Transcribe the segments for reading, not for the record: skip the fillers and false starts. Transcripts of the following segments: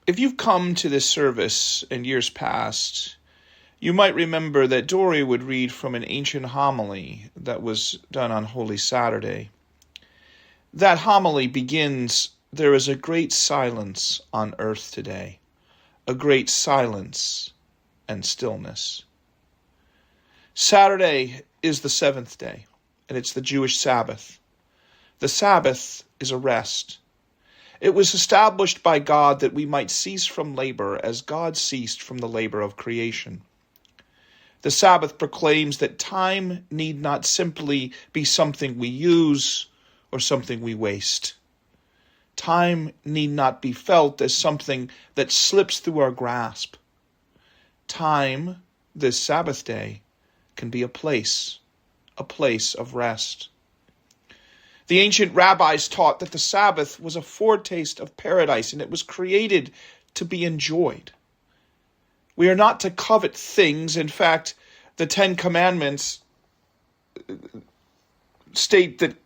If you've come to this service in years past, you might remember that Dory would read from an ancient homily that was done on Holy Saturday. That homily begins, "There is a great silence on earth today, a great silence and stillness." Saturday is the seventh day, and it's the Jewish Sabbath. The Sabbath is a rest. It was established by God that we might cease from labor as God ceased from the labor of creation. The Sabbath proclaims that time need not simply be something we use or something we waste. Time need not be felt as something that slips through our grasp. Time, this Sabbath day, can be a place of rest. The ancient rabbis taught that the Sabbath was a foretaste of paradise, and it was created to be enjoyed. We are not to covet things. In fact, the Ten Commandments state that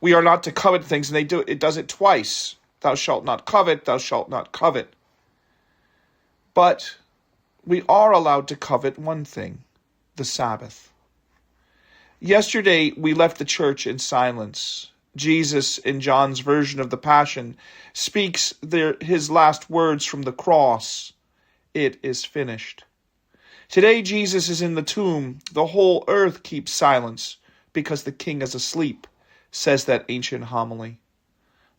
we are not to covet things, and it does it twice. Thou shalt not covet, thou shalt not covet. But we are allowed to covet one thing, the Sabbath. Yesterday, we left the church in silence. Jesus, in John's version of the Passion, speaks his last words from the cross. It is finished. Today, Jesus is in the tomb. The whole earth keeps silence because the king is asleep, says that ancient homily.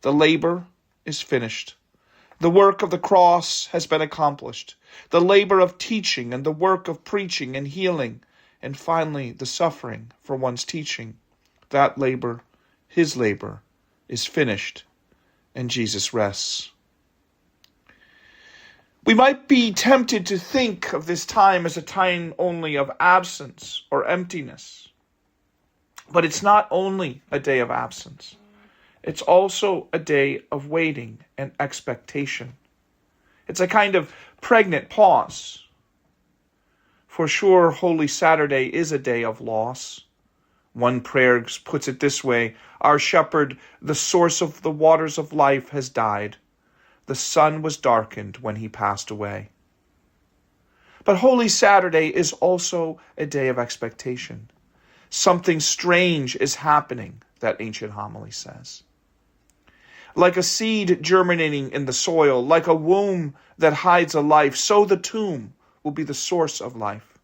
The labor is finished. The work of the cross has been accomplished. The labor of teaching and the work of preaching and healing, and finally the suffering for one's teaching. That labor, his labor, is finished, and Jesus rests. We might be tempted to think of this time as a time only of absence or emptiness. But it's not only a day of absence. It's also a day of waiting and expectation. It's a kind of pregnant pause. For sure, Holy Saturday is a day of loss. One prayer puts it this way: "Our shepherd, the source of the waters of life, has died. The sun was darkened when he passed away." But Holy Saturday is also a day of expectation. Something strange is happening, that ancient homily says. Like a seed germinating in the soil, like a womb that hides a life, so the tomb will be the source of life.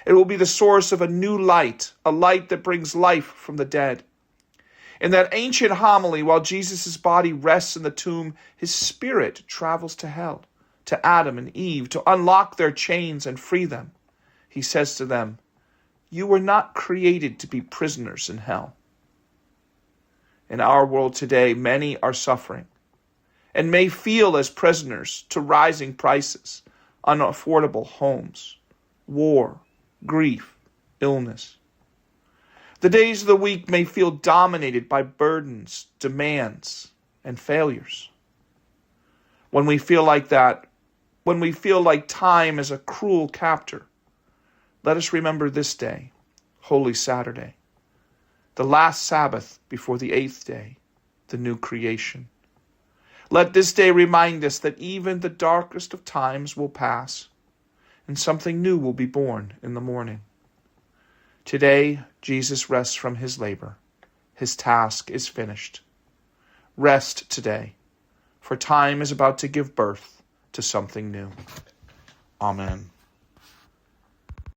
It will be the source of a new light, a light that brings life from the dead. In that ancient homily, while Jesus' body rests in the tomb, his spirit travels to hell, to Adam and Eve, to unlock their chains and free them. He says to them, "You were not created to be prisoners in hell." In our world today, many are suffering and may feel as prisoners to rising prices, unaffordable homes, war, grief, illness. The days of the week may feel dominated by burdens, demands, and failures. When we feel like that, when we feel like time is a cruel captor, let us remember this day, Holy Saturday, the last Sabbath before the eighth day, the new creation. Let this day remind us that even the darkest of times will pass, and something new will be born in the morning. Today, Jesus rests from his labor. His task is finished. Rest today, for time is about to give birth to something new. Amen.